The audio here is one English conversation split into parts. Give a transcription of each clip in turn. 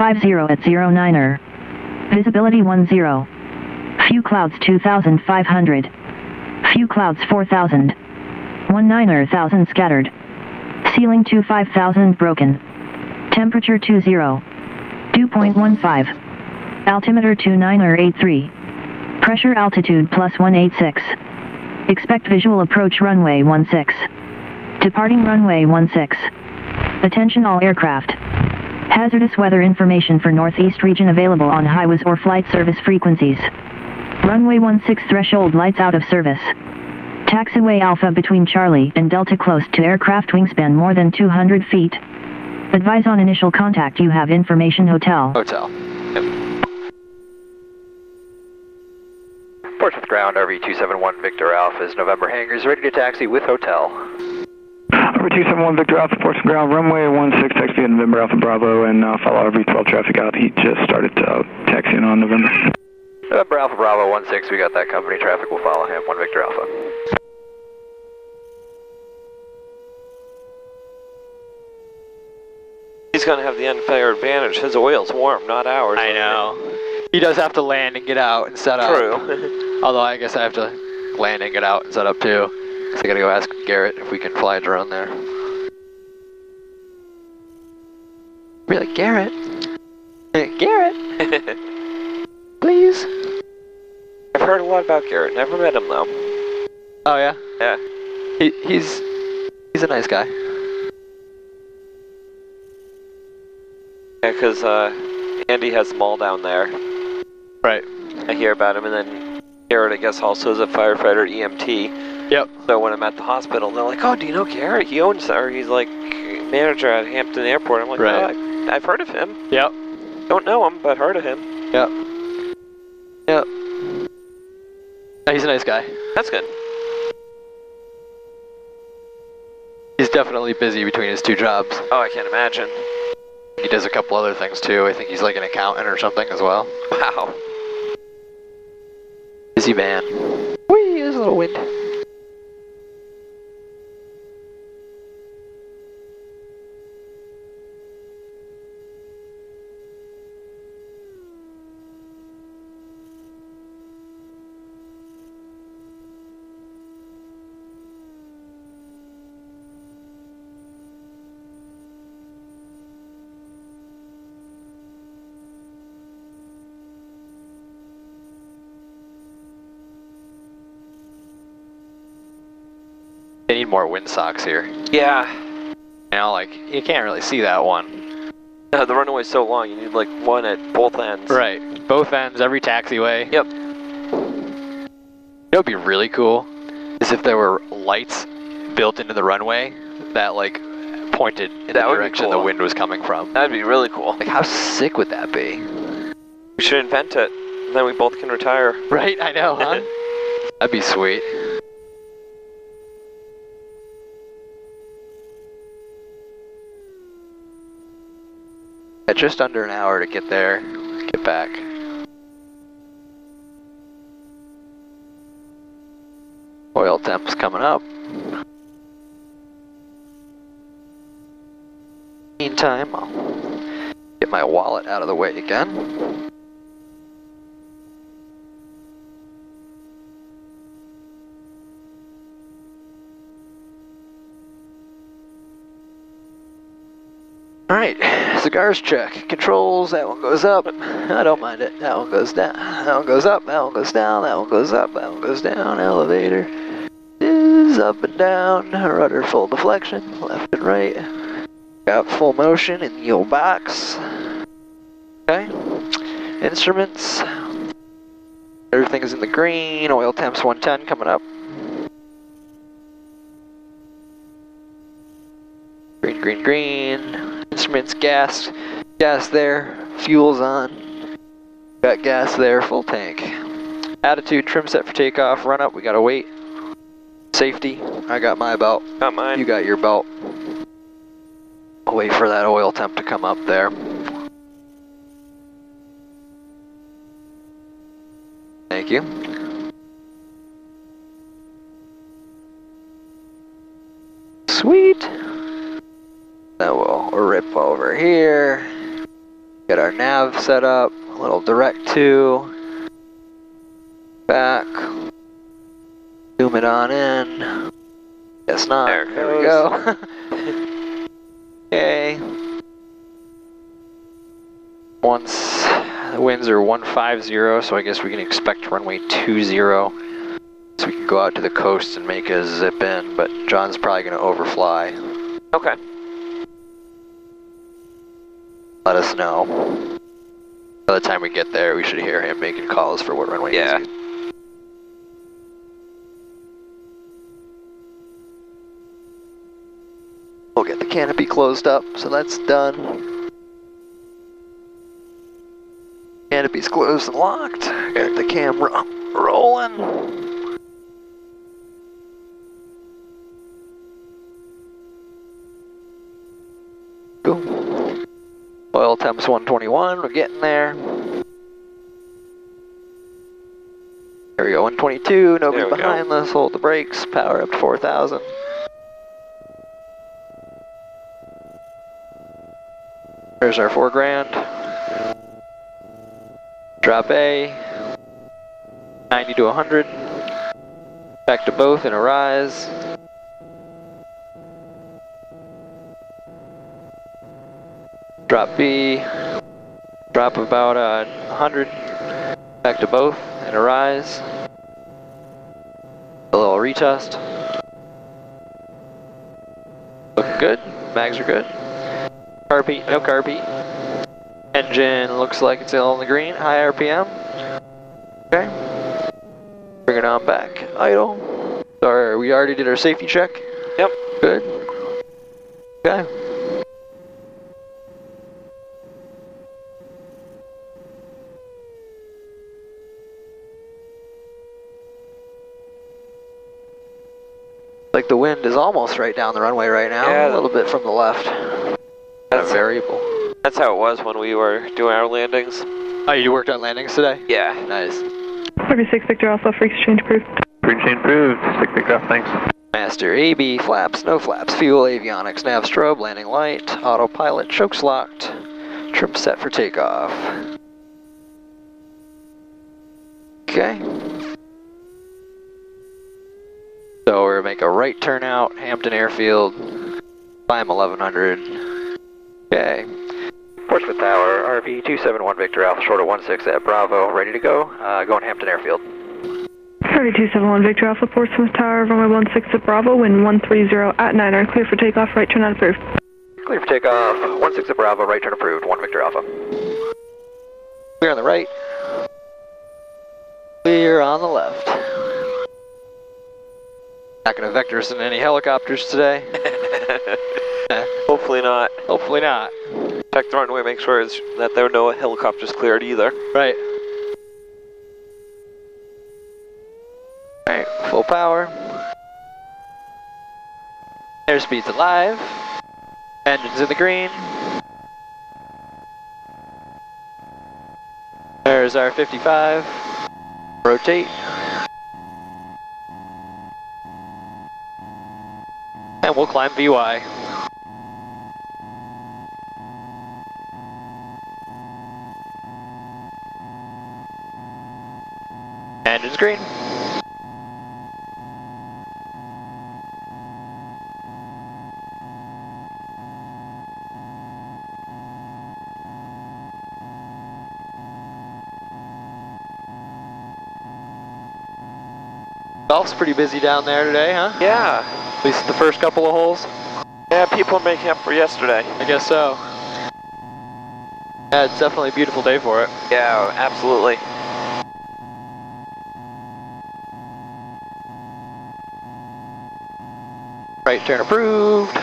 50 at 09er. Visibility 10. Few clouds 2,500. Few clouds 4,000. 19,000 scattered. Ceiling 25,000 broken. Temperature 20. Dew point 15. Altimeter 2983. Pressure altitude plus 186. Expect visual approach runway 16. Departing runway 16. Attention all aircraft. Hazardous weather information for Northeast region available on highways or flight service frequencies. Runway 16 threshold lights out of service. Taxiway Alpha between Charlie and Delta close to aircraft wingspan more than 200 feet. Advise on initial contact you have information hotel. Hotel. Yep. Portsmouth ground, RV271 Victor Alpha is November hangars ready to taxi with hotel. RV271 Victor Alpha, Portsmouth ground, runway 16, taxi via November Alpha Bravo, and follow RV12 traffic out. He just started taxiing on November. November Alpha Bravo 16, we got that company traffic, we'll follow him, 1 Victor Alpha. He's going to have the unfair advantage. His oil's warm, not ours. I know. He does have to land and get out and set up. True. Although I guess I have to land and get out and set up too. So I gotta go ask Garrett if we can fly a drone there. Be like, Garrett? Garrett? Please? I've heard a lot about Garrett. Never met him though. Oh yeah? Yeah. He's a nice guy. Yeah, because Andy has them all down there. Right. I hear about him, and then Garrett, I guess, also is a firefighter at EMT. Yep. So when I'm at the hospital, they're like, "Oh, do you know Garrett? He owns, or he's like manager at Hampton Airport." I'm like, right. "Oh, I've heard of him. Yep. Don't know him, but heard of him." Yep. Yep. No, he's a nice guy. That's good. He's definitely busy between his 2 jobs. Oh, I can't imagine. He does a couple other things too. I think he's like an accountant or something as well. Wow. Busy man. Whee, there's a little wind. They need more wind socks here. Yeah. You know, like, you can't really see that one. The runway's so long, you need like one at both ends. Right. Both ends, every taxiway. Yep. You know what would be really cool? Is if there were lights built into the runway that, like, pointed in the direction the wind was coming from. That'd be really cool. Like, how sick would that be? We should invent it. And then we both can retire. Right, I know, huh? That'd be sweet. Yeah, just under an hour to get there, get back. Oil temp's coming up. Meantime, I'll get my wallet out of the way again. Alright, cigars check. Controls, that one goes up. I don't mind it. That one goes down. That one goes up. That one goes down. That one goes up. That one goes down. Elevator is up and down. Rudder full deflection, left and right. Got full motion in the old box. Okay. Instruments. Everything is in the green. Oil temps 110 coming up. Green, green, green. Instruments, gas there, fuel's on, got gas there, full tank. Attitude, trim set for takeoff, run up, we gotta wait. Safety, I got my belt. Got mine. You got your belt. I'll wait for that oil temp to come up there. Thank you. Sweet. Then we'll rip over here. Get our nav set up, a little direct to, back, zoom it on in, guess not, there we go. Okay. Once the winds are 150, so I guess we can expect runway 20. So we can go out to the coast and make a zip in, but John's probably going to overfly. Okay. Let us know. By the time we get there, we should hear him making calls for what runway Yeah. is. We'll get the canopy closed up, so that's done. Canopy's closed and locked. Got the camera rolling. Cool. Oil temps 121, we're getting there. There we go, 122, nobody behind us, hold the brakes, power up to 4,000. There's our 4 grand. Drop A, 90 to 100. Back to both in a rise. Drop B, drop about 100. Back to both in a rise. A little retest. Looking good, mags are good. Carb heat, no carb heat. Engine looks like it's still on the green, high RPM. Okay. Bring it on back, idle. Sorry, we already did our safety check. Yep. Good. Okay. Like the wind is almost right down the runway right now, Yeah. a little bit from the left. Kind of variable. That's how it was when we were doing our landings. Oh, you worked on landings today? Yeah. Nice. 36 Victor Alpha, free exchange approved. Free chain approved. 6 Victor, thanks. Master AB, flaps, no flaps, fuel, avionics, nav strobe, landing light, autopilot, chokes locked, trim set for takeoff. Okay. So we're gonna make a right turnout, Hampton Airfield, climb 1100. Okay. Portsmouth Tower, RV 271 Victor Alpha, short of 16 at Bravo, ready to go. Going Hampton Airfield. RV 271 Victor Alpha, Portsmouth Tower, runway 16 at Bravo, wind 130 at Niner, clear for takeoff, right turn not approved. Clear for takeoff, 16 at Bravo, right turn approved, 1 Victor Alpha. Clear on the right. Clear on the left. Not gonna vector us in any helicopters today. Hopefully not. Hopefully not. Check the runway, make sure that there are no helicopters cleared either. Right. Alright, full power. Airspeed's alive. Engine's in the green. There's our 55. Rotate. And we'll climb VY. Engine's green. Golf's pretty busy down there today, huh? Yeah. At least the first couple of holes. Yeah, people are making up for yesterday. I guess so. Yeah, it's definitely a beautiful day for it. Yeah, absolutely. Right turn approved.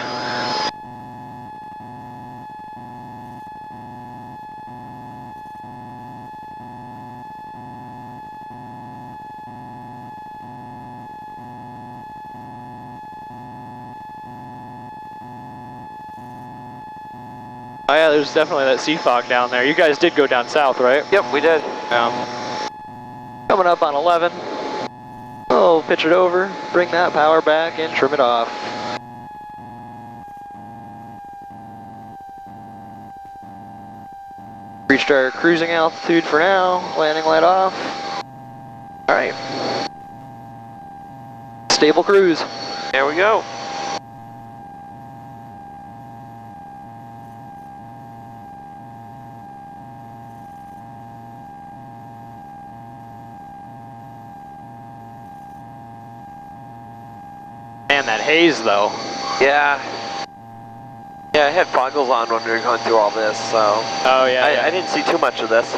Oh yeah, there's definitely that sea fog down there. You guys did go down south, right? Yep, we did. Coming up on 11. Oh, pitch it over, bring that power back and trim it off. Reached our cruising altitude for now. Landing light off. Alright. Stable cruise. There we go. Man, that haze though. Yeah. Yeah, I had goggles on when we were going through all this, so. Oh yeah. I didn't see too much of this.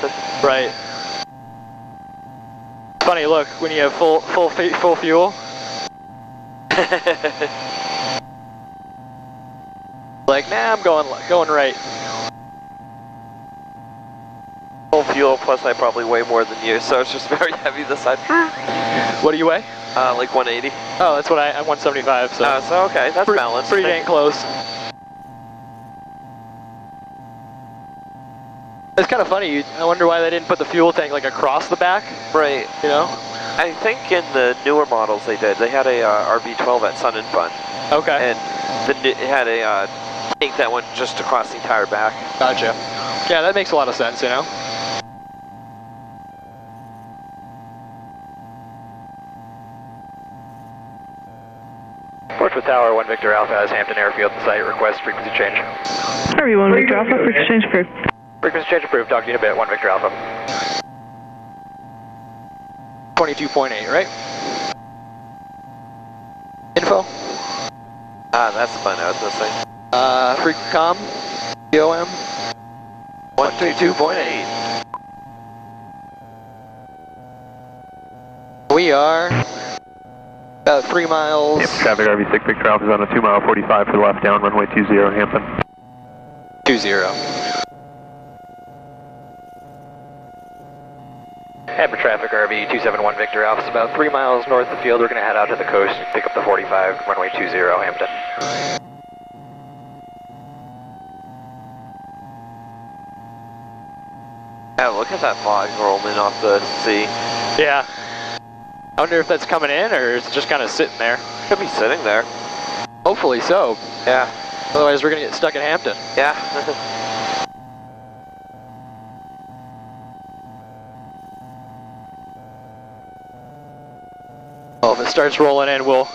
Right. Funny, look, when you have full fuel. Like, nah, I'm going right. Full fuel, plus I probably weigh more than you, so it's just very heavy this side. What do you weigh? Like 180. Oh, that's what I'm 175, so. So okay, that's balanced. Pretty dang close. It's kind of funny. I wonder why they didn't put the fuel tank like across the back. Right. You know? I think in the newer models they did. They had a RB12 at Sun and Fun. Okay. And it had a tank that went just across the entire back. Gotcha. Yeah, that makes a lot of sense, you know? Portsmouth Tower, 1 Victor Alpha has Hampton Airfield in sight. Request frequency change. Harvey 1 Victor Alpha, frequency change approved. Frequency change approved. Talk to you in a bit. 1 Victor Alpha. 22.8, right? Info? That's fun. I was gonna say. Frequencom. BOM. 122.8. We are about 3 miles. Yep, traffic RV6 Victor Alpha is on a 2-mile 45 for the left down, runway 20 Hampton. 20. Hamper traffic RV 271 Victor Alpha is about 3 miles north of the field. We're going to head out to the coast and pick up the 45, runway 20 Hampton. Yeah, look at that fog rolling off the sea. Yeah. I wonder if that's coming in or is it just kind of sitting there? Could be sitting there. Hopefully so. Yeah. Otherwise we're going to get stuck in Hampton. Yeah. Well, if it starts rolling in, we'll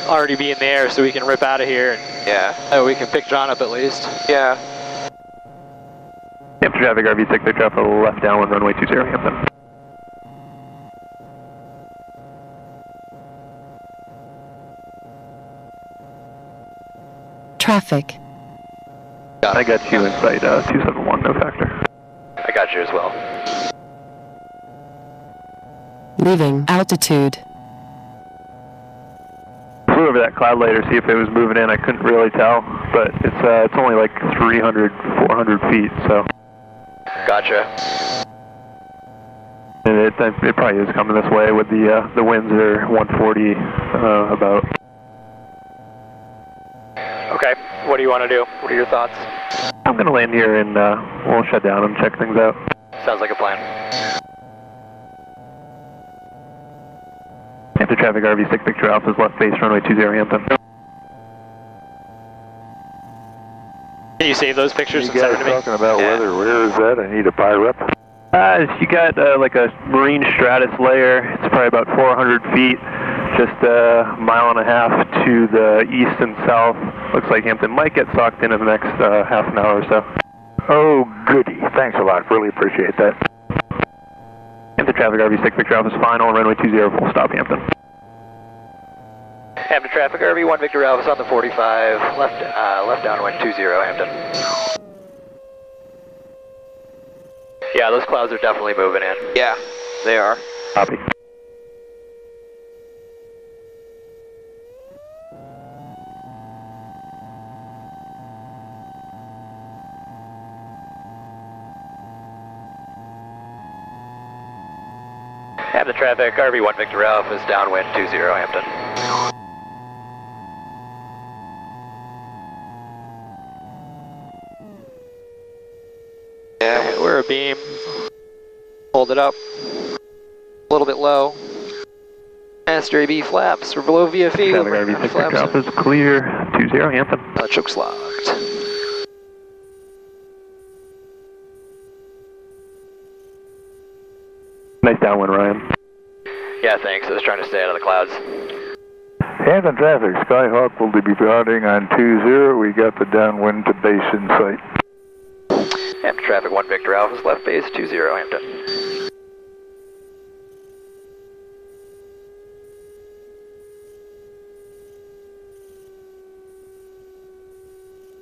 already be in the air so we can rip out of here. And Yeah. we can pick John up at least. Yeah. Yep, traffic RV6 Victor Alpha, left down, runway 20 Hampton. Traffic. I got you in sight, 271, no factor. I got you as well. Leaving altitude. Flew over that cloud later, see if it was moving in. I couldn't really tell, but it's only like 300, 400 feet, so. Gotcha. And it probably is coming this way with the winds are 140 about. Okay, what do you want to do? What are your thoughts? I'm going to land here and we'll shut down and check things out. Sounds like a plan. After traffic RV6 Victor Alpha's left base, runway 20 Hampton. Can you save those pictures You and send guys them to me? talking about weather, where is that? I need a pilot. You got like a marine stratus layer. It's probably about 400 feet, just a mile and a half to the east and south. Looks like Hampton might get socked in the next half an hour or so. Oh, goody. Thanks a lot. Really appreciate that. Hampton traffic RV6 Victor Alpha's final, runway 20 full stop Hampton. Hampton traffic RV 1 Victor Alpha on the 45, left downwind 20 Hampton. Yeah, those clouds are definitely moving in. Yeah, they are. Copy. Hampton traffic RV 1 Victor Alpha is downwind 20 Hampton. Yeah, we're a beam. Hold it up. A little bit low. Master AB flaps. We're below VFE. Traffic RV6 Victor Alpha's clear, 20 Hampton. Chokes locked. Nice downwind, Ryan. Yeah, thanks. I was trying to stay out of the clouds. Hampton traffic, Skyhawk will be routing on 20. We got the downwind to base in sight. Hampton traffic, 1 Victor Alpha, left base, 20 Hampton.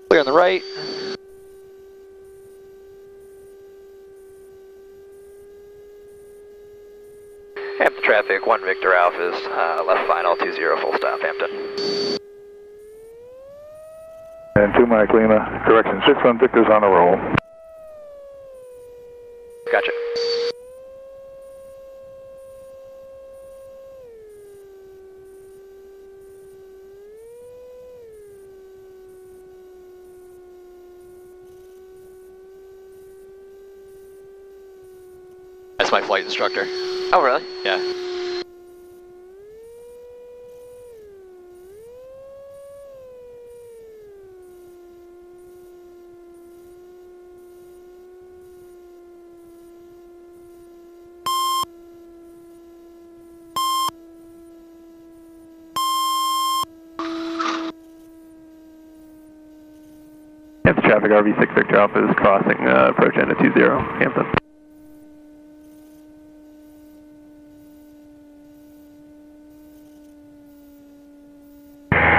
Clear on the right. Hampton traffic, 1 Victor Alpha is left final, 20 full stop, Hampton. And 2 Mike Lima, correction, 6-1 Victor's on a roll. Gotcha. That's my flight instructor. Oh, really? Yeah. Hampton traffic, RV6 Victor Alpha is crossing approach end at 20, Hampton.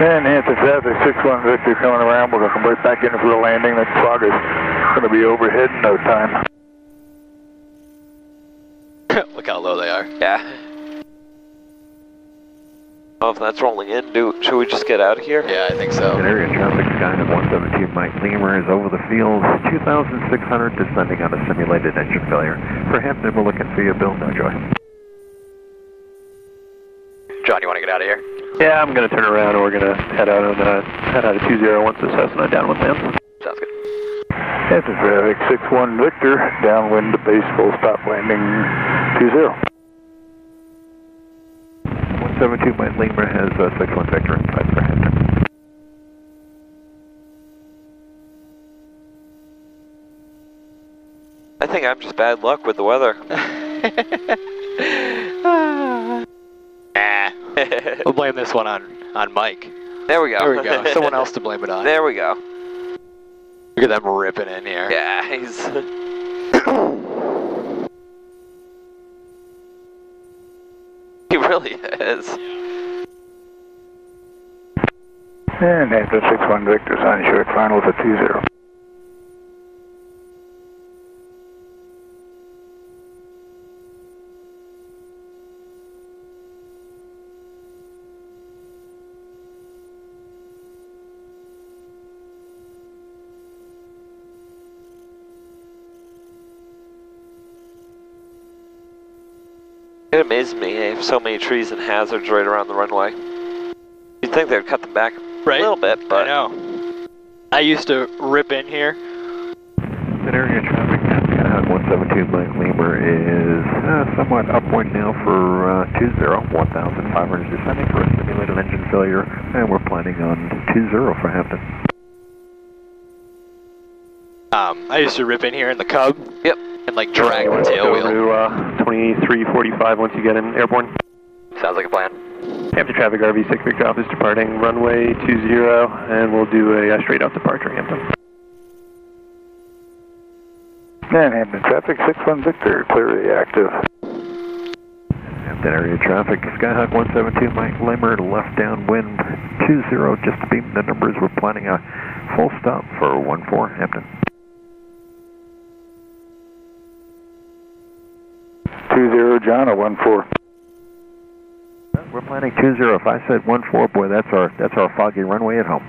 And Hampton traffic, 6-1 Victor coming around. We're going to come right back in for the landing. That cloud is going to be overhead in no time. Look how low they are. Yeah. Oh, if that's rolling in, should we just get out of here? Yeah, I think so. Area traffic, Skyhawk 172 Mike Lemur is over the field, 2,600 descending on a simulated engine failure. For Hampton, we're looking for you, Bill. No joy. John, you want to get out of here? Yeah, I'm going to turn around and we're going to head out of 20 once this Cessna downwind lands. Sounds good. Hampton traffic, 6-1 Victor, downwind to base, full stop landing 20. 172 Mike Lemur has 6-1 Victor inside for Hampton. I think I'm just bad luck with the weather. We'll blame this one on Mike. There we go. There we go. Someone else to blame it on. There we go. Look at them ripping in here. Yeah, he's... He really is. And Hampton 6-1 Victor's on short finals at 20. It amazes me they have so many trees and hazards right around the runway. You'd think they'd cut them back a little bit, but... I know. I used to rip in here. That area traffic, Skyhawk 172 Mike Lemur is somewhat upwind now for 20, 1,500 descending for a simulated engine failure, and we're planning on 20 for Hampton. I used to rip in here in the Cub. Yep. And like drag the tail Go wheel. to 2345 once you get in airborne. Sounds like a plan. Hampton traffic, RV6 Victor Alpha is departing runway 20, and we'll do a straight out departure, Hampton. And Hampton traffic, 6-1 Victor, clearly active. Hampton area traffic, Skyhawk 172 Mike Lemur, left downwind 20, just to beat the numbers. We're planning a full stop for 14 Hampton. 20 John, a 14. We're planning 20. If I said 14, boy, that's our foggy runway at home.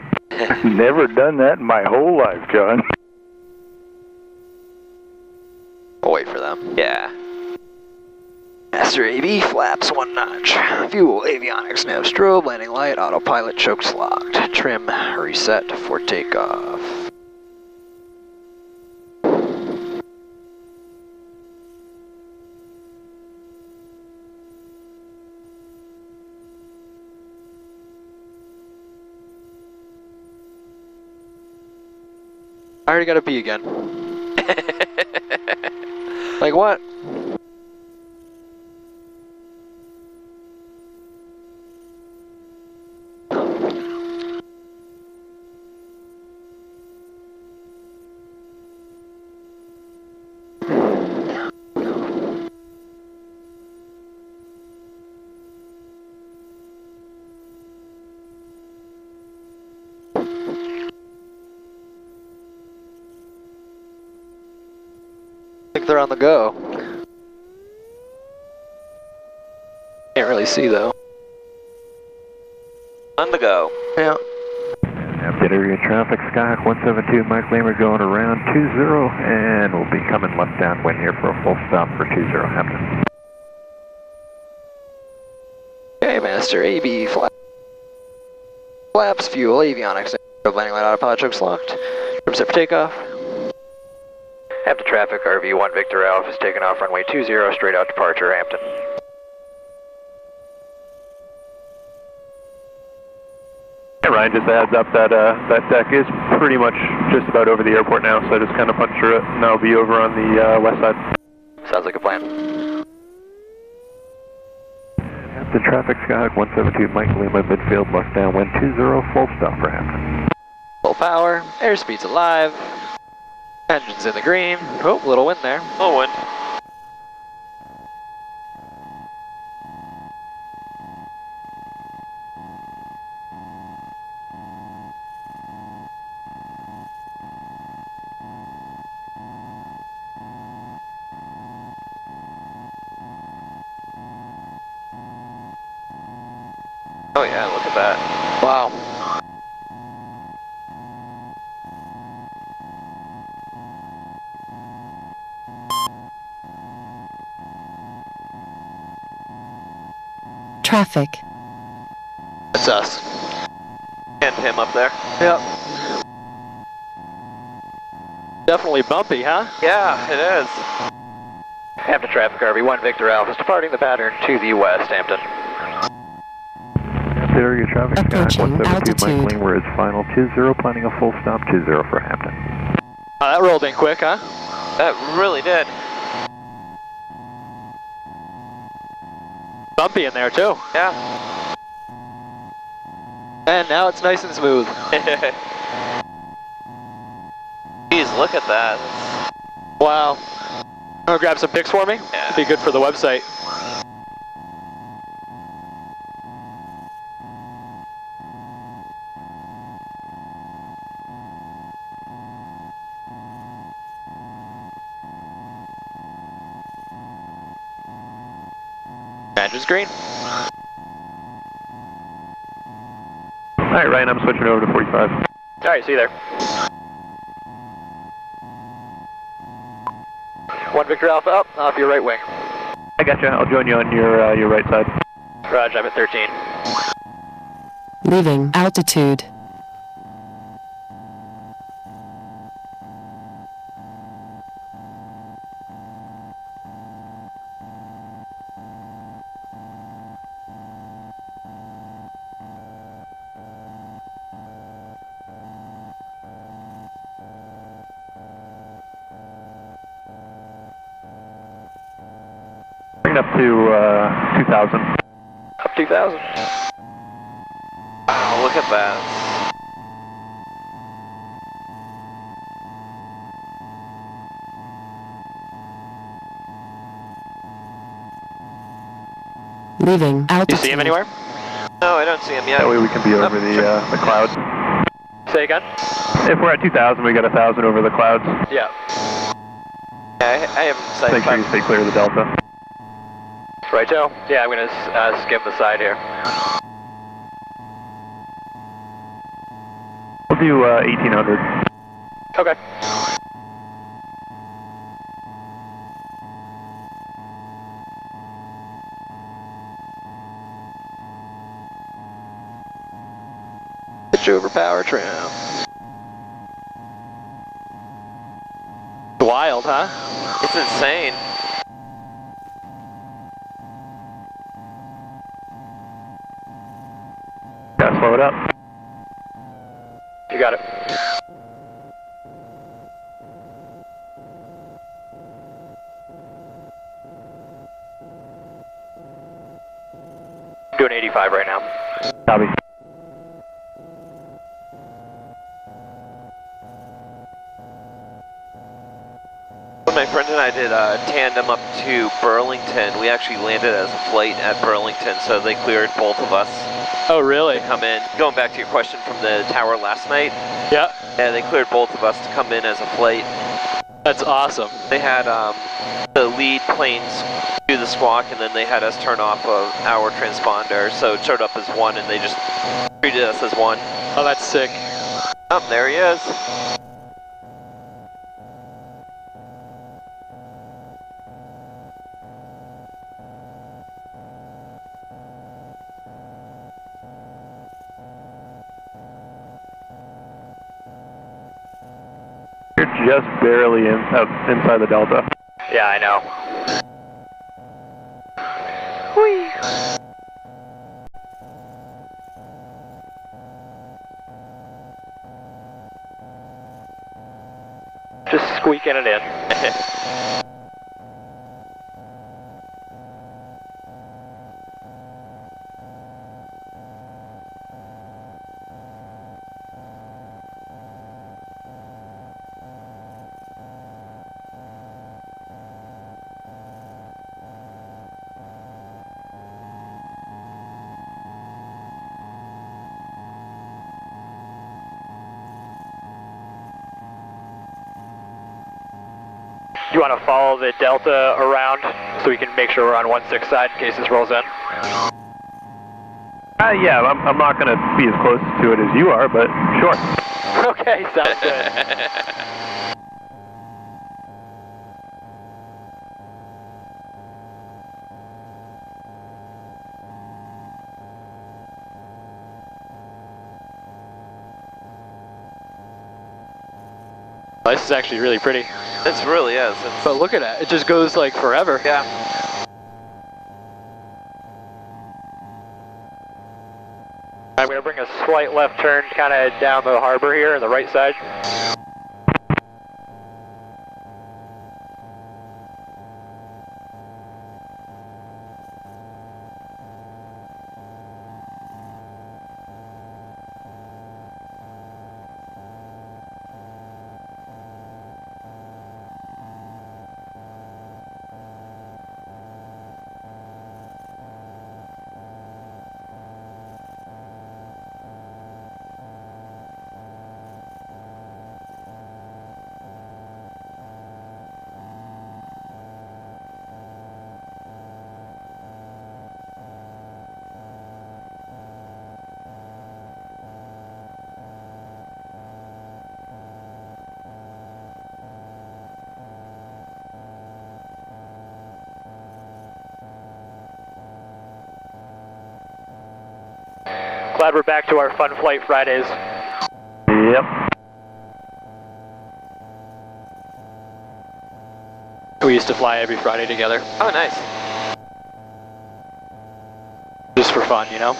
Never done that in my whole life, John. I'll wait for them. Yeah. Master AB, flaps 1 notch. Fuel, avionics, nav strobe, landing light, autopilot, chokes locked. Trim, reset for takeoff. I already got to pee again. Like what? they're on the go. Can't really see though. On the go. Yeah. Update area traffic, Skyhawk 172, Mike Lima going around 20, and we'll be coming left downwind here for a full stop for 20, Hampton. Okay, Master AB flaps, fuel, avionics, landing light, autopilot, chokes locked. Trim set for takeoff. Hampton traffic, RV1 Victor Alpha is taking off runway 20, straight out departure, Hampton. Hey Ryan, just a heads up that that deck is pretty much just about over the airport now, so I just kind of punch through it, and I'll be over on the west side. Sounds like a plan. Hampton traffic, Skyhawk 172, Mike Lima, midfield, left downwind 20, full stop for Hampton. Full power, airspeed's alive. Engine's in the green. Oh, little wind there. Little wind. Oh yeah, look at that. Wow. Traffic. That's us. And him up there. Yep. Definitely bumpy, huh? Yeah, it is. Hampton traffic, RV1 Victor Alpha is departing the pattern to the west, Hampton. Hampton area traffic, Skyhawk Approaching 172, altitude. Mike Lima is final 20, planning a full stop 20 for Hampton. That rolled in quick, huh? That really did. Bumpy in there too. Yeah. And now it's nice and smooth. Jeez, look at that. Wow. Wanna grab some pics for me? Yeah. Be good for the website. Engine's green. Alright Ryan, I'm switching over to 45. Alright, see you there. 1 Victor Alpha up, off your right wing. I gotcha, I'll join you on your right side. Roger, I'm at 13. Leaving altitude. Bring it up to 2,000. Up 2,000. Wow, look at that. Leaving You altitude. see him anywhere? No, I don't see him yet. That way we can be over the clouds. Say again? If we're at 2,000, we got 1,000 over the clouds. Yeah. Yeah, I haven't sighted Make sure you stay clear of the delta. Right, Joe? Yeah, I'm gonna skim the side here. We'll do 1,800. Okay. Switch over power trim. Wild, huh? It's insane. Gotta slow it up. You got it. Doing 85 right now. Copy. When my friend and I did a tandem up to Burlington, we actually landed as a flight at Burlington, so they cleared both of us Oh, really? to come in. Going back to your question from the tower last night, Yeah. yeah, they cleared both of us to come in as a flight. That's awesome. They had the lead planes do the squawk, and then they had us turn off of our transponder, so it showed up as 1, and they just treated us as 1. Oh, that's sick. Oh, there he is. You're just barely inside the Delta. Yeah, I know. Whee! Just squeaking it in. Do you want to follow the Delta around so we can make sure we're on 1-6 side in case this rolls in? Yeah, I'm not going to be as close to it as you are, but sure. Okay, sounds good. This is actually really pretty. This really is. But look at that, it just goes like forever. Yeah. I'm going to bring a slight left turn kind of down the harbor here on the right side. Glad we're back to our Fun Flight Fridays. Yep. We used to fly every Friday together. Oh, nice. Just for fun, you know?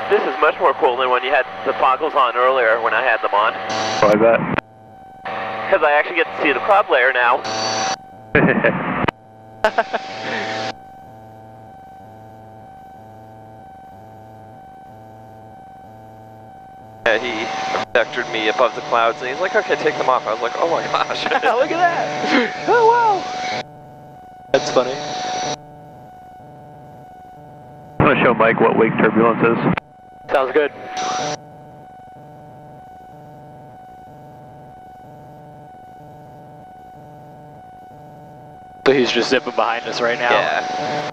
This is much more cool than when you had the goggles on earlier when I had them on. Why is that? Because I actually get to see the cloud layer now. Yeah, he vectored me above the clouds and he's like, okay, take them off. I was like, oh my gosh. Look at that! Oh wow! That's funny. I'm going to show Mike what wake turbulence is. Sounds good. So he's just zipping behind us right now. Yeah.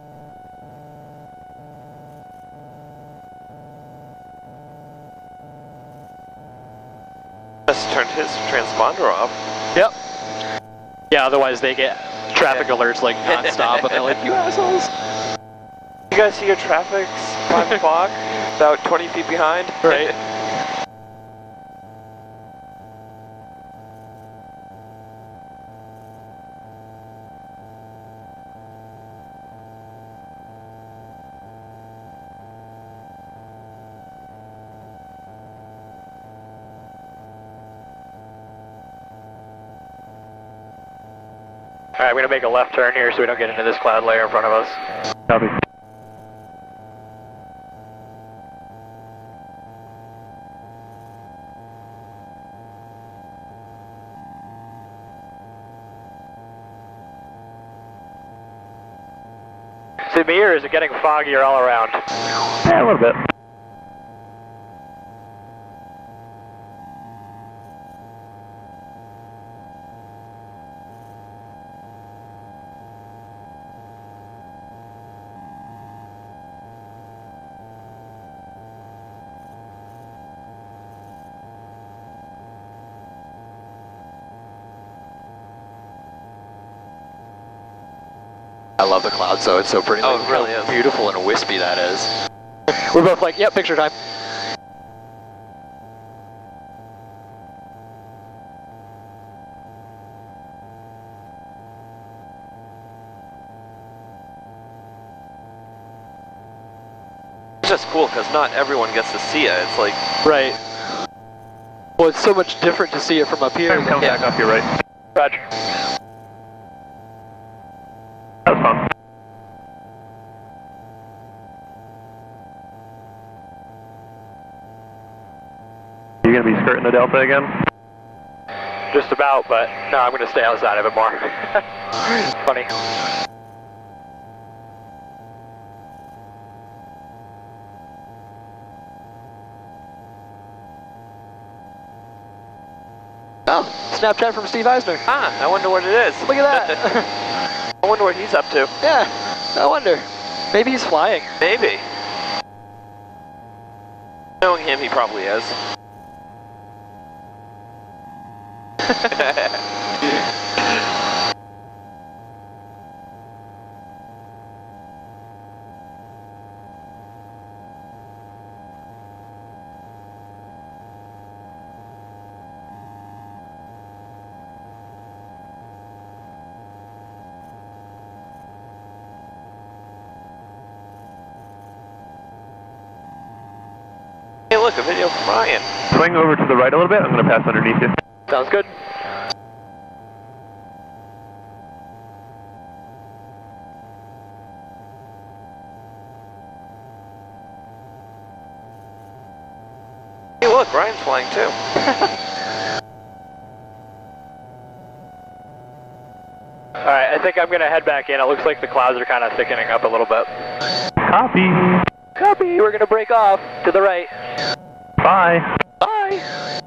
Just turned his transponder off. Yep. Yeah, otherwise they get traffic alerts like non-stop, and they're like, you assholes! You guys see your traffic's 5 o'clock? About 20 feet behind? Right. Alright, we're going to make a left turn here so we don't get into this cloud layer in front of us. Copy. Is it me or is it getting foggier all around? Yeah, a little bit. love the clouds, so it's so pretty. Oh, Like, it really how is. beautiful and wispy that is. We're both like, yep, picture time. It's just cool because not everyone gets to see it. It's like, Right. Well, it's so much different to see it from up here. Come back off your right. Roger. That was fun. You gonna be skirting the delta again? Just about, but no, I'm going to stay outside of it more. Funny. Oh, Snapchat from Steve Isner. I wonder what it is. Look at that. I wonder what he's up to. Yeah, I wonder. Maybe he's flying. Maybe. Knowing him, he probably is. Hey, look, a video from Ryan. Swing over to the right a little bit. I'm gonna pass underneath you. Sounds good. Hey, look, Ryan's flying too. Alright, I think I'm going to head back in. It looks like the clouds are kind of thickening up a little bit. Copy. Copy. We're going to break off to the right. Bye. Bye.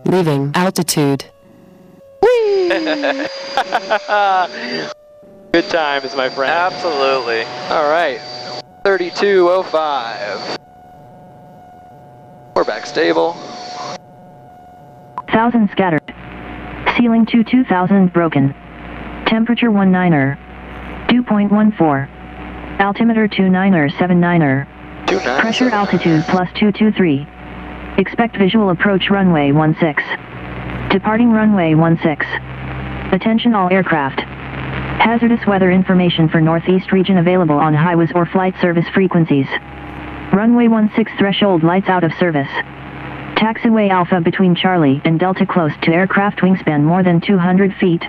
Leaving altitude. Good times, my friend. Absolutely. All right. 3205. We're back stable. 1000 scattered. Ceiling to 2000 broken. Temperature 19er. Dew point 14. Altimeter 29er 79er. Pressure altitude plus 223. Expect visual approach runway 16. Departing runway 16. Attention all aircraft. Hazardous weather information for Northeast region available on highways or flight service frequencies. Runway 16 threshold lights out of service. Taxiway Alpha between Charlie and Delta close to aircraft wingspan more than 200 feet.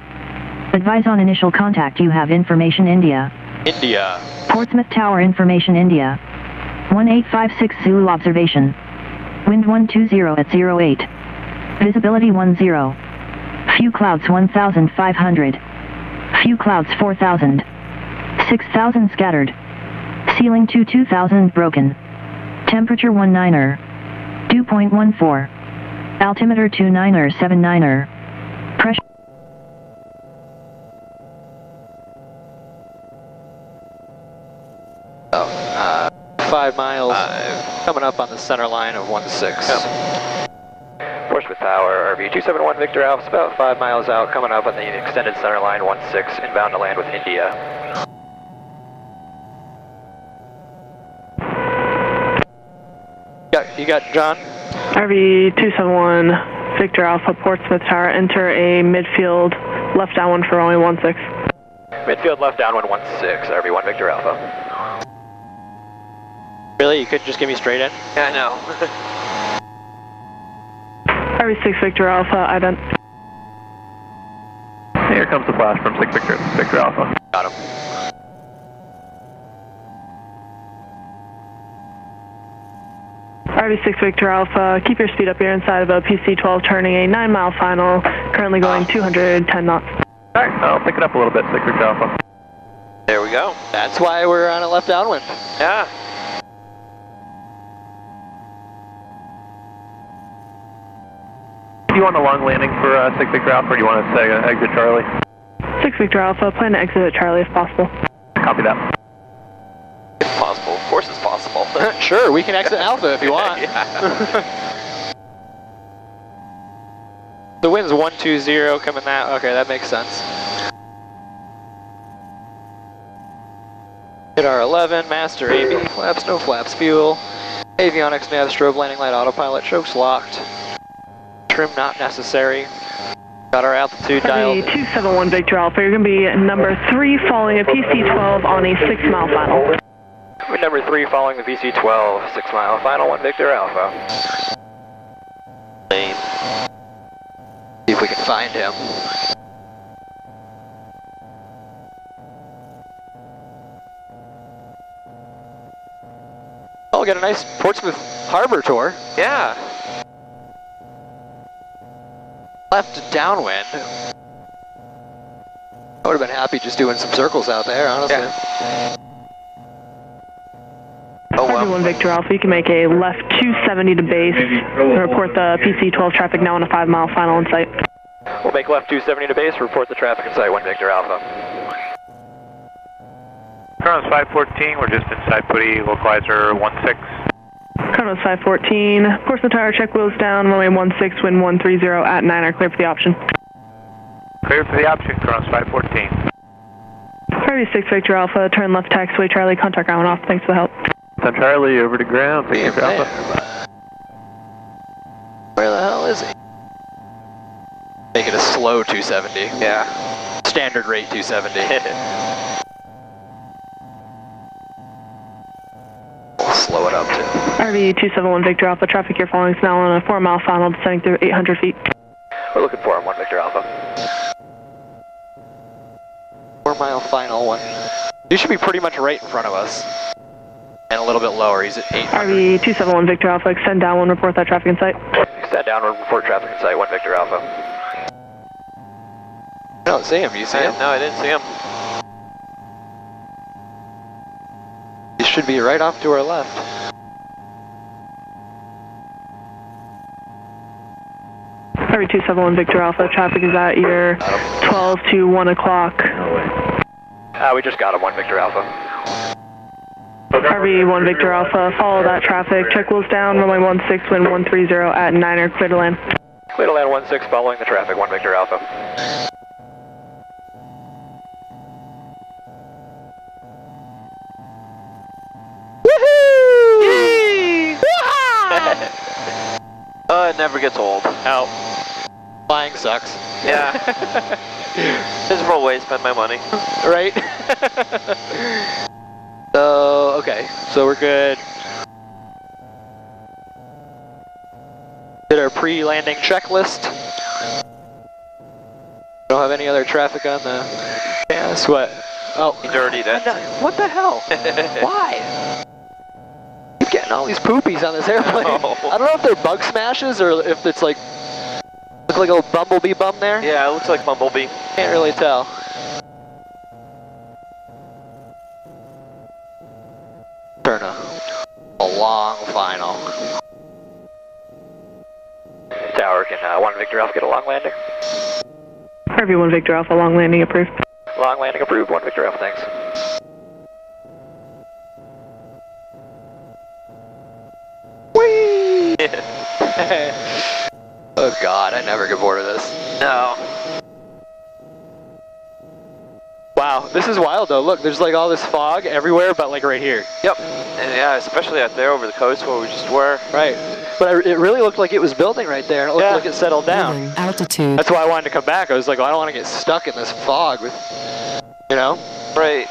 Advise on initial contact you have information India. India. Portsmouth Tower information India. 1856 Zulu observation. Wind 120 at 08. Visibility 10. Few clouds 1500. Few clouds 4000. 6000 scattered. Ceiling to 2000 broken. Temperature 19er. Dew point 14. Altimeter 29er 79er. Pressure. Oh, 5 miles. Coming up on the center line of 16. Portsmouth Tower, RV 271 Victor Alpha, about 5 miles out, coming up on the extended center line 16, inbound to land with India. You got John? RV 271 Victor Alpha Portsmouth Tower, enter a midfield left downwind for runway 16. Midfield left downwind 16, RV1 Victor Alpha. Really? You couldn't just give me straight in? Yeah, I know. RV 6 Victor Alpha, ident. Here comes the flash from 6 Victor Alpha. Got him. RV 6 Victor Alpha, keep your speed up here inside of a PC-12 turning a 9-mile final, currently going 210 knots. Alright, I'll pick it up a little bit, 6 Victor Alpha. There we go. That's why we're on a left downwind. Yeah. Do you want a long landing for 6 Victor Alpha, or do you want to say exit Charlie? 6 Victor Alpha, plan to exit at Charlie if possible. Copy that. It's possible. Of course it's possible. Sure, we can exit Alpha if you want. Yeah. 120 coming that, okay, that makes sense. Hit R11, master AV, flaps, no flaps, fuel. Avionics, nav, strobe, landing light, autopilot, chokes locked. Trim not necessary. Got our altitude dialed. 271 Victor Alpha, you're going to be number 3 following a PC-12 on a 6-mile final. We're number 3 following the PC-12, 6-mile final, 1 Victor Alpha. See if we can find him. Oh, we got a nice Portsmouth Harbor tour. Yeah. Left downwind. I would have been happy just doing some circles out there, honestly. Yeah. Oh well. Everyone, Victor Alpha, you can make a left 270 to base and report the PC-12 traffic now on a 5-mile final in sight. We'll make left 270 to base, report the traffic in sight, 1 Victor Alpha. Kronos 514, we're just inside Putty, localizer 16. Kronos 514, Portsmouth Tower, check wheels down, runway 16, wind 130 at 9 are clear for the option. Clear for the option, Kronos 514. Priority 6 Victor Alpha, turn left taxiway Charlie, contact ground off, thanks for the help. Time Charlie, over to ground, thank you for Alpha. Where the hell is he? Make it a slow 270. Yeah. Standard rate 270. We'll slow it up too. RV 271 Victor Alpha, traffic you're following is now on a 4-mile final descending through 800 feet. We're looking for him, 1 Victor Alpha. 4-mile final 1. You should be pretty much right in front of us. And a little bit lower, he's at 800. RV 271 Victor Alpha, extend downwind, report that traffic in sight. Extend downward, report traffic in sight, 1 Victor Alpha. I don't see him, do you see him? No, I didn't see him. He should be right off to our left. RV 271 Victor Alpha, traffic is at your 12 to 1 o'clock. We just got him, 1 Victor Alpha. RV 1 Victor Alpha, follow that traffic, check wheels down, runway 16, wind 130 at 9 are clear to land. Clear to land 16, following the traffic, 1 Victor Alpha. It never gets old. No. Flying sucks. Yeah. Miserable way to spend my money. Right? So, okay. So we're good. Did our pre-landing checklist. Don't have any other traffic on the gas. What? Oh. Dirtied it. What the hell? Why? Keep getting all these poopies on this airplane. No. I don't know if they're bug smashes or if it's like, look like a little bumblebee bum there. Yeah, it looks like Bumblebee. Can't really tell. Turn a long final. Tower, can 1 Victor Alpha get a long landing? RV 1 Victor Alpha, long landing approved. Long landing approved, 1 Victor Alpha, thanks. Whee! Oh god, I never get bored of this. No. Wow, this is wild though. Look, there's like all this fog everywhere but like right here. Yep. And yeah, especially out there over the coast where we just were. Right. But it really looked like it was building right there. It looked like it settled down. Altitude. That's why I wanted to come back. I was like, well, I don't want to get stuck in this fog with, you know? Right.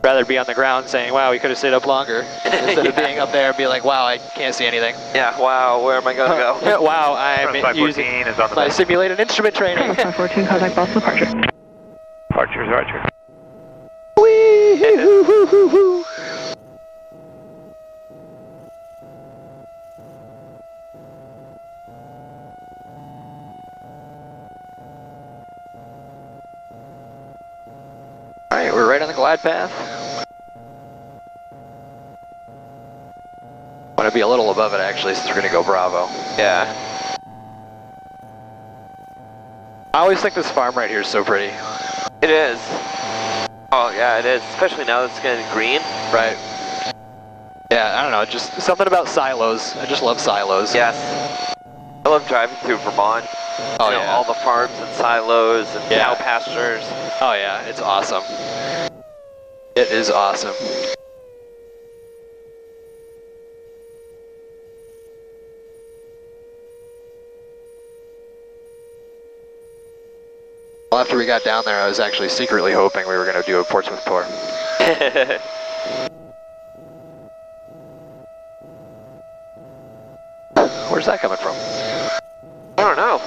Rather be on the ground saying, wow, we could have stayed up longer, instead of being up there and be like, wow, I can't see anything. Yeah, wow, where am I going to go? Yeah, wow, I'm using is on the my simulated instrument training. 514, contact Boston departure. Departure's Archer. Whee! Hoo, hoo, hoo, hoo. Alright, we're right on the glide path. Want to be a little above it actually, since we're going to go Bravo. Yeah. I always think this farm right here is so pretty. It is. Oh yeah, it is. Especially now that it's getting green. Right. Yeah, I don't know, just something about silos. I just love silos. Yes. I love driving through Vermont. Oh, you know, all the farms and silos and cow pastures. Oh yeah, it's awesome. It is awesome. Well, after we got down there, I was actually secretly hoping we were going to do a Portsmouth tour. Where's that coming from? I don't know.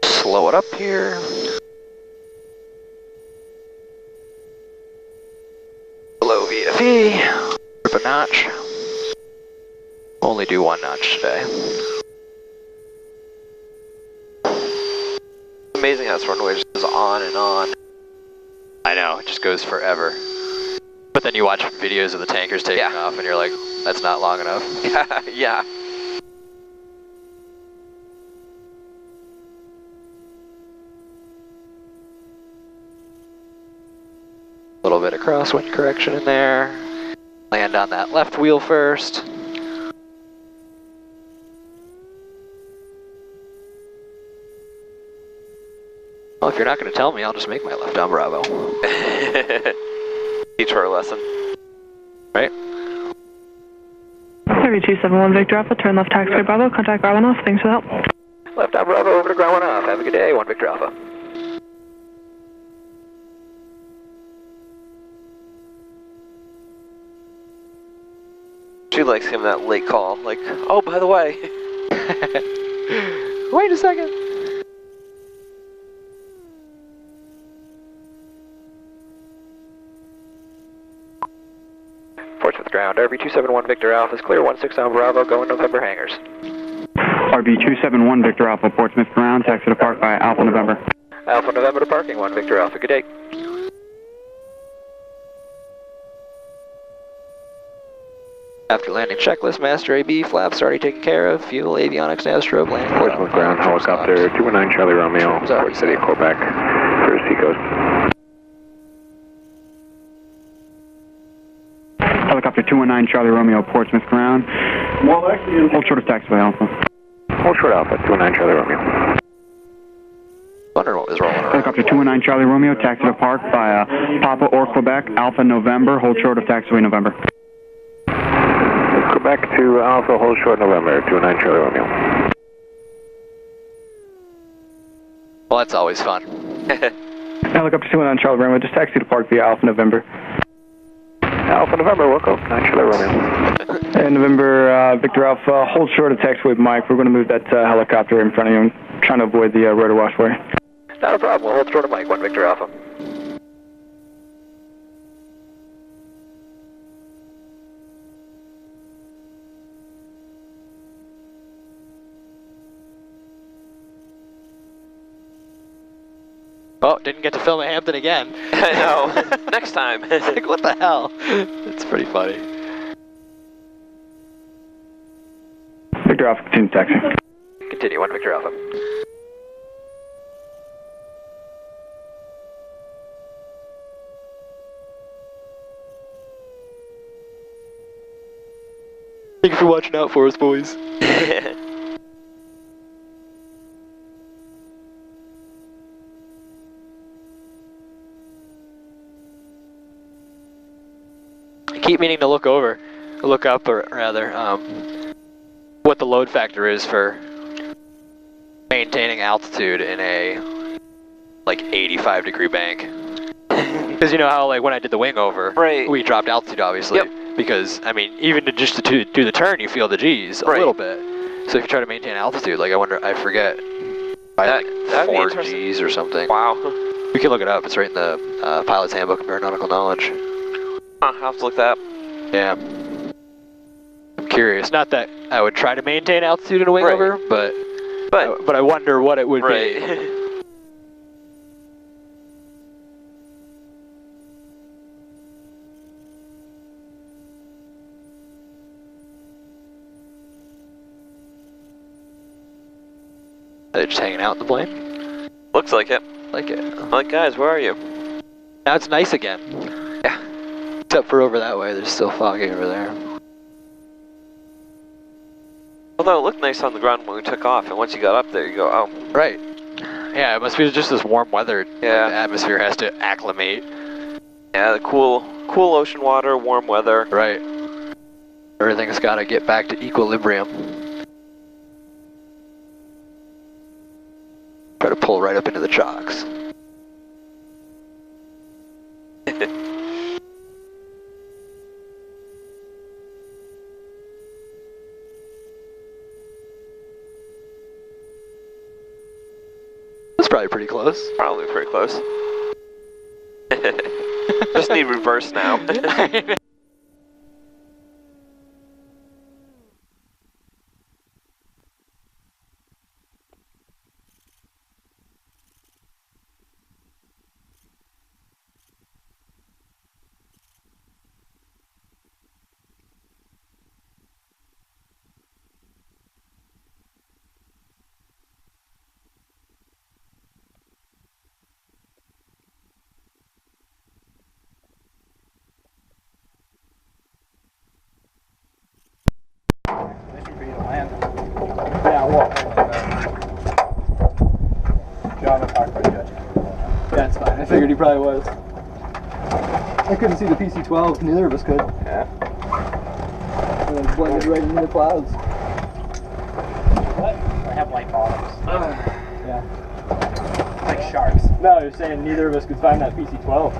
Slow it up here. Below VFE. Rip a notch. Only do one notch today. Amazing how this runway just goes on and on. I know, it just goes forever. But then you watch videos of the tankers taking off and you're like, that's not long enough. Yeah. A little bit of crosswind correction in there. Land on that left wheel first. Well, if you're not going to tell me, I'll just make my left on Bravo. Detour lesson. Right? 3271 Victor Alpha, turn left taxiway Bravo, contact ground 1 off, thanks for the help. Left on Bravo, over to ground 1 off. Have a good day, 1 Victor Alpha. She likes him that late call, like, oh, by the way. Wait a second. Portsmouth ground, RB271 Victor Alpha is clear, 16 on Bravo, going November hangars. RB271 Victor Alpha, Portsmouth ground, taxi to park by Alpha November. Alpha November to parking, 1 Victor Alpha, good day. After landing checklist, master AB, flaps already taken care of, fuel, avionics, nav strobe, landing. Portsmouth ground, helicopter 219 Charlie Romeo, Port City, Quebec, for Seacoast. Helicopter 219 Charlie Romeo, Portsmouth ground. Hold short of taxiway Alpha. Hold short Alpha, 219 Charlie Romeo. Wondering what was rolling around. Helicopter 219 Charlie Romeo, taxi to park by Papa or Quebec, Alpha November, hold short of taxiway November. Quebec to Alpha, hold short November, 219 Charlie Romeo. Well, that's always fun. Helicopter 219 Charlie Romeo, just taxi to park via Alpha November. Alpha November, welcome, 9 Charlie Romeo. And November, Victor Alpha, hold short of taxiway Mike. We're going to move that helicopter in front of you. I'm trying to avoid the rotor washway. Not a problem, we'll hold short of Mike, 1 Victor Alpha. Oh, didn't get to film at Hampton again. I know. Next time. Like, what the hell? It's pretty funny. Victor Alpha, continue taxi. Continue, 1 Victor Alpha. Thank you for watching out for us, boys. I keep meaning to look up, or rather, what the load factor is for maintaining altitude in a, like, 85-degree bank. Because you know how, like, when I did the wing over, right, we dropped altitude, obviously. Yep. Because, I mean, even to do the turn, you feel the G's a little bit. So if you try to maintain altitude, like, I forget, by like 4 G's or something. Wow. You can look it up. It's right in the Pilot's Handbook of Aeronautical Knowledge. I'll have to look that up. Yeah. curious. Not that I would try to maintain altitude in a wing over, but I wonder what it would be. They're just hanging out in the plane? Looks like it. Like it. I'm like, guys, where are you? Now it's nice again. Yeah. Except for over that way, there's still foggy over there. Although it looked nice on the ground when we took off, and once you got up there, you go, oh. Right. Yeah, it must be just this warm weather. Yeah. The atmosphere has to acclimate. Yeah, the cool ocean water, warm weather. Right. Everything's got to get back to equilibrium. Try to pull right up into the chocks. That's probably pretty close. Probably pretty close. Just need reverse now. Yeah, well. John, I talked about judging. That's fine. I figured he probably was. I couldn't see the PC-12. Neither of us could. Yeah. And then blended right into the clouds. What? I have white bottoms. Yeah. Like sharks. No, you're saying neither of us could find that PC-12.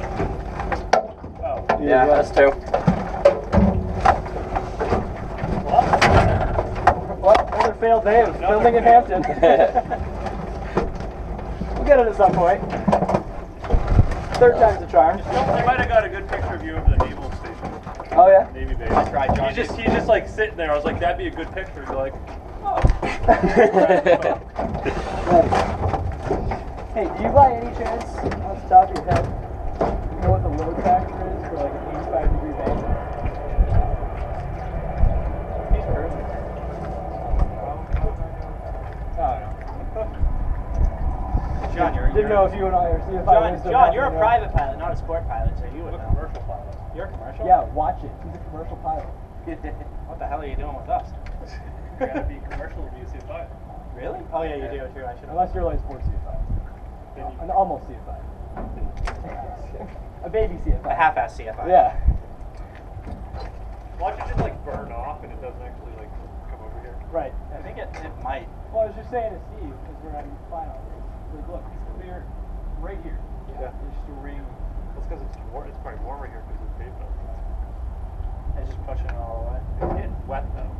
Oh. Yeah, that's two. Another failed day of filming in Hampton. We'll get it at some point. Third time's a charm. I might have got a good picture of you over the naval station. Oh yeah? Navy base. I tried, John. He's just like sitting there. I was like, that'd be a good picture. You're like, oh. Hey, do you by any chance, off the top of your head, know what the load factor is for like an 85-degree bank? He's perfect. John, didn't know if you and I are CFI. John, you're a private pilot, not a sport pilot, so you would know. A commercial pilot. You're a commercial? Yeah, watch it. He's a commercial pilot. What the hell are you doing with us? You gotta be commercial to be a CFI. Really? Oh yeah, you do too. I should. Unless you're like sports CFI. An almost CFI. A baby CFI. A half-ass CFI. Yeah. Watch it just like burn off and it doesn't actually like come over here. Right. I think it might. Well, I was just saying to Steve, because we're on final. Like, look, it's clear right here. Yeah. There's just a ring. That's because it's warm. It's probably warmer here because it's paved up. It's just pushing it all away. It's getting wet though.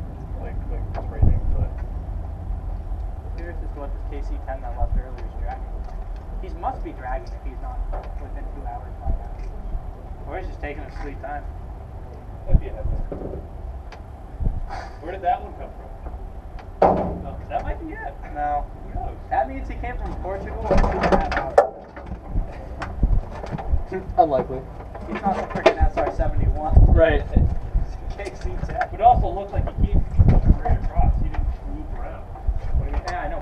Like it's raining, but. Curious as to what this KC-10 that left earlier is dragging. He must be dragging if he's not within 2 hours, 5 hours. Or he's just taking his sweet time. That'd be a headwind. Where did that one come from? Oh, that might be it. No. Who knows? That means he came from Portugal in 2.5 hours. Unlikely. He's not the freaking SR-71. Right. KC-10. It also looks like he came straight across. He didn't move around. What do you mean? Yeah, I know.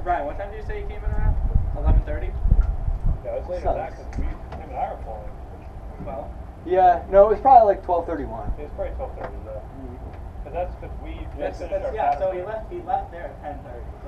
Brian, what time did you say you came in around? 11:30? Yeah, it was later back because him and I were flying. Well. Yeah, no, it was probably like 12:31. It was probably 12:30 though. Because that's because we finished our yeah, so he left there at 10:30.